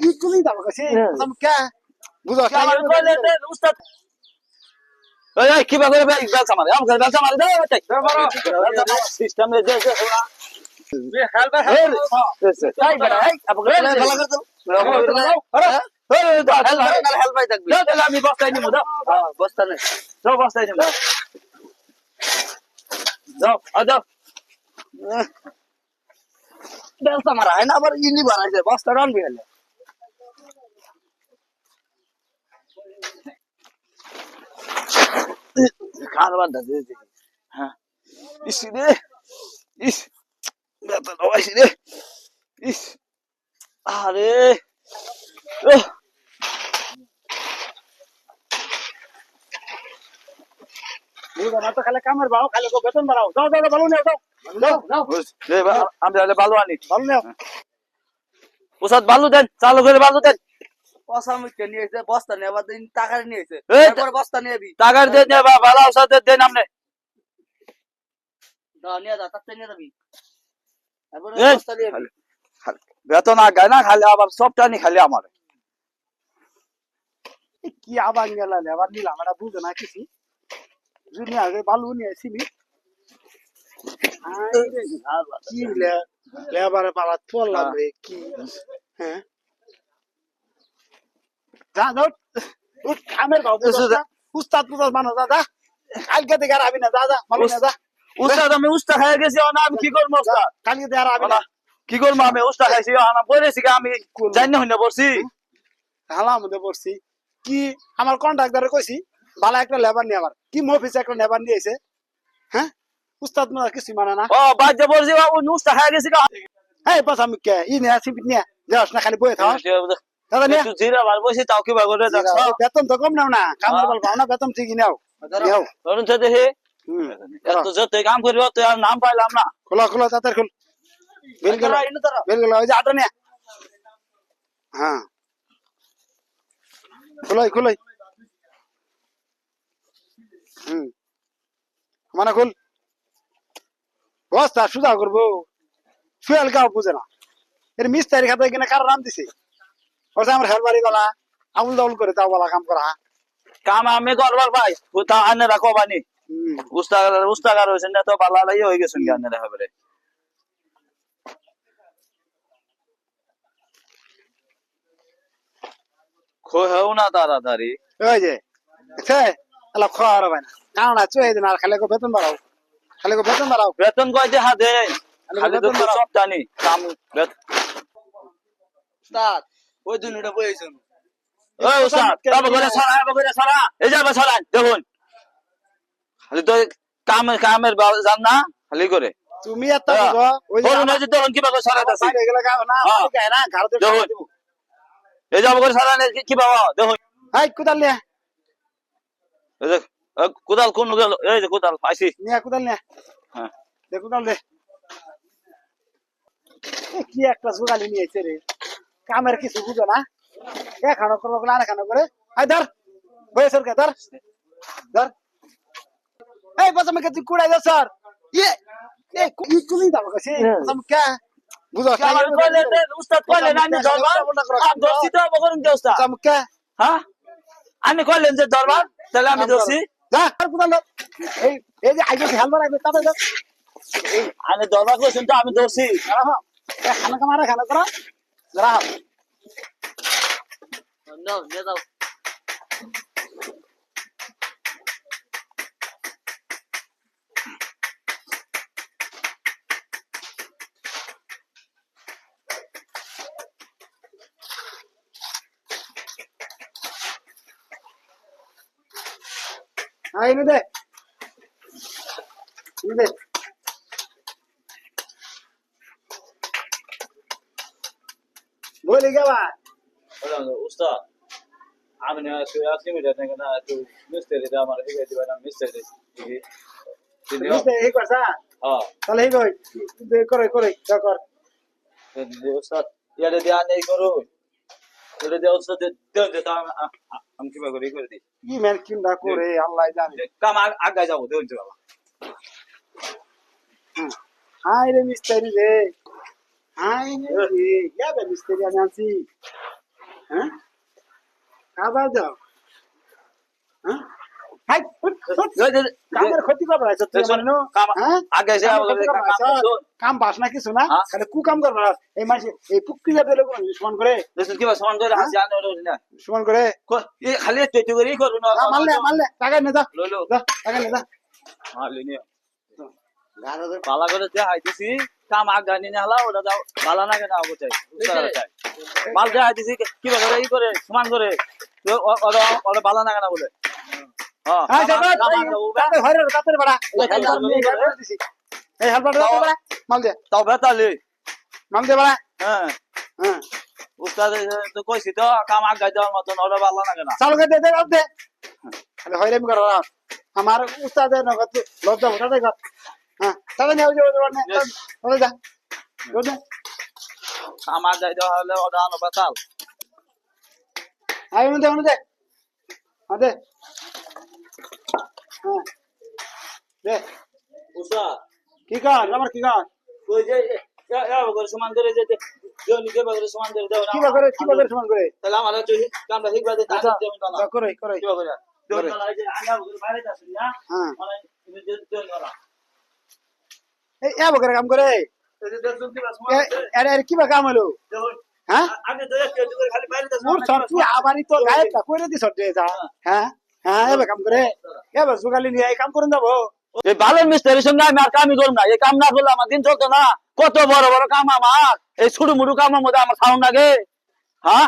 ইকুলি দাও কাছে তুমি কে বুঝো আমার কইলে উস্তাদ এই কি বাগরে ভাই বেলচা মারে আমাকে বেলচা মারে দাও বেটাই সিস্টেম এ যে ওরা বে হেলবা হেল তাই বেটা এই আমাকে ভালো করে দাও হেলবাই থাকবি তাহলে আমি বস্তায় নিমু দাও বস্তা নেই দাও বস্তায় নিমু দাও দাও বেলচা মারা হয় না আবার ইনি বানাইছে বস্তা রানবি হলে কারবার দাদা হ্যাঁ ইস রে ইস ব্যথা নবাইছি রে ইস আরে বুঝো না তো খালি কামের বাও খালি কো বেতন বাড়াও যাও যাও ভালো নাও যাও আমি বালু আনি ভালো নাও ওসাদ বালু দেন চালু করে বালু দেন অসামিকে নিয়েছে বস্তা নেবার দিন টাকা নিয়েছে এরপর বস্তা নিয়েবি টাকা দিয়ে দে ভালো ওসাদ দেন আপনি দাও নিয়ে যা তাতে নিয়ে যাবি এরপর বস্তা নিয়েবি বেতন আগায় না খালি আবার সব টানি খালি আমার কি আবার গেলা আবার নিলাম এটা বুঝো না কিছু জুনি আগে ভালো নিয়ে আসিলি কি লেবারে পালা পড়লাম রে কি হ্যাঁ যা যাও উঠ কামের বাবু উস্তাদ পুস্তাদ মানো যা যা কালকে থেকে আর আবি না যা যা ভালো না যা উস্তাদ আমি উস্তা খাই গেছি আমি কি করবো উস্তাদ কালকে থেকে আর আবি না কি করবো আমি উস্তা খাইছি বলেছি আমি জানি না হইনা পড়ছি হালাম মধ্যে পড়ছি কি আমার কন্ট্রাক্টরে কইছি বালা একটা লেবার নিয়ে আবার কি মফিসে একটা লেবার নিয়েছে হ্যাঁ উস্তাদ না কিছু মানে না ও বাজে পড়ছি উস্তা খাই গেছি এই বাস আমি কে ই নিয়ে আসি নিয়ে যাস না খালি বয়ে থাক দাদা নিয়ে তুই জিরা বার বসে তাও কি বাগরে যাচ্ছ বেতন তো কম নাও না কামের বল পাও না বেতন ঠিকই নাও নাও ধরুন তো দেখে এত যত কাম করিব তুই আর নাম পাইলাম না খোলা খোলা তাড়াতাড়ি খোল বেল গেল বেল গেল ওই যে আটা নিয়ে হ্যাঁ খোলাই খোলাই মানে খোল বস্তা সুদা করবো ফুয়েল গাও বুঝে না এর মিস্তারি খাতে কিনা কারো নাম দিছে ওটা আমার হেলবারি গলা আউল দাউল করে তাও বলা কাম করা কাম আমি করবার ভাই তা আনে রাখো বানি উস্তাগার হয়েছেন না তো বালা লাই হয়ে গেছেন কি আনে রাখা বলে খোহেও না তাড়াতাড়ি ওই যে আলা খাওয়ার ভাই না কারণ চুয়ে দিন আর খালি বেতন বাড়াও খালি বেতন বাড়াও বেতন কয়তে হাতে খালি তো সব জানি কাম উস্তাদ ওই দুনিটা বইছেন ওই উস্তাদ বাবা করে সারা এই যাবে সারা দেখুন খালি তো কামের জান না খালি করে তুমি এত বুঝো ওই যে বলুন যে দেখুন কিভাবে সারাইতাছি বাইরে গেলে গাও না গায় না ঘর তো দেখুন এই যাবে করে সারা কি বাবা দেখুন হাই কুদাল নিয়ে এই যে কোদাল কোন গেল এই যে কোদাল পাইছি নিয়ে কুদাল নিয়ে হ্যাঁ দে কুদাল দে কি একটা জোগালি নিয়েছে রে কামের কিছু বুঝো না এখানো করবো আর এখানো করে আই ধর বয়সের কে ধর ধর এই বাস আমাকে তুই কুড়াই দে স্যার ইয়ে এই তুমি দাও কাছে তুমি কে বুঝো আমার কইলে উস্তাদ কইলে আমি দরবার আমি দর্শি তো বকরুম যে উস্তাদ তুমি কে হ্যাঁ আমি কইলেন যে দরবার তাহলে আমি দর্শি যা আর কুদাল এই এই যে আইজে হেলবার আইবে তাতে যা আমি দরবার কইছেন তো আমি দর্শি খানা কামারে খানা করা জরা নাও নিয়ে যাও আই নে দে বলে গেবা উস্তাদ আমি না আসি মিটার থেকে না একটু মিস্ত্রি দা আমার হেগে দিবা না মিস্ত্রি এই করছা হ্যাঁ তাহলে এই কই করে করে যা কর উস্তাদ ইয়ারে দিয়া নেই করো এটা দেওয়া উস্তাদ দেন যে আমি কিবা করে দিই কি মেন কি না করে আল্লাহ জানে কাম আগায় যাবো দেন যে বাবা হাই রে মিস্ত্রি রে হাই রে ইয়া বে মিস্ত্রি আমি আছি আবার দাও হ্যাঁ হাই কামের ক্ষতি করবে না তুই আমার নো হ্যাঁ আগে যে কাম বাস না কিছু না হ্যাঁ? খালি কু কাম করবে এই মাসে এই পুকুরিয়া পেলে সমান করে কি সমান করে হাসি আনো না সমান করে খালি তুই করে করবি না মারলে টাকা নে যা লইলো যা টাকা নে যা মারলি নি পালা করে যে আইতেছি কাম আগ গানি না হলা ওটা যাও পালা না কেন আবো চাই মাল যে আইতেছি কি করে ই করে সমান করে ওরা ওরা পালা না কেন বলে হ্যাঁ যাবা তাতে ঘরে তাতে বড়া এই হেল্পার দাও বড়া মাল দে তাও বেতালি মাল দে বড়া হ্যাঁ হ্যাঁ উস্তাদ তো কইছি তো কাম আগ গাই দেওয়ার মতন ওরা পালা না কেন চালু করে দে দে আরে হইরাম কর আমার উস্তাদের নগদ লজ্জা হতা দেখ হ্যাঁ তবে নেও যে ওরে যা ওরে কাম আগ গাই দেওয়া হলে ওরা আনো বেতাল আই মনে দে আদে হ্যাঁ দে উস্তাদ কি কাজ আমার কি কাজ কই যে করে সমান করে যে নিজে বাগরে সমান করে দাও কি করে সমান করে তাহলে আমার তুই কামটা ঠিক বাদে তাহলে জমি পালা করে কি করে দৌড় পালা যে আনা বাইরে যাস না হ্যাঁ মানে যে দৌড় পালা এই এ বকরে কাম করে আরে কি বা কাম হলো হ্যাঁ আগে তো একটু করে খালি বাইরে যাস মোর সব তুই আবারই তো গায়েব কা কইরে দি সটে যা হ্যাঁ হ্যাঁ এ কাম করে এ বস সুগালি নিয়ে এই কাম করুন যাবো এই ভালো মিস্ত্রির সঙ্গে আমি আর কামই করব না এই কাম না করলে আমার দিন চলতো না কত বড় বড় কাম আমার এই ছোট মুড়ু কামের মধ্যে আমার সাউন্ড লাগে হ্যাঁ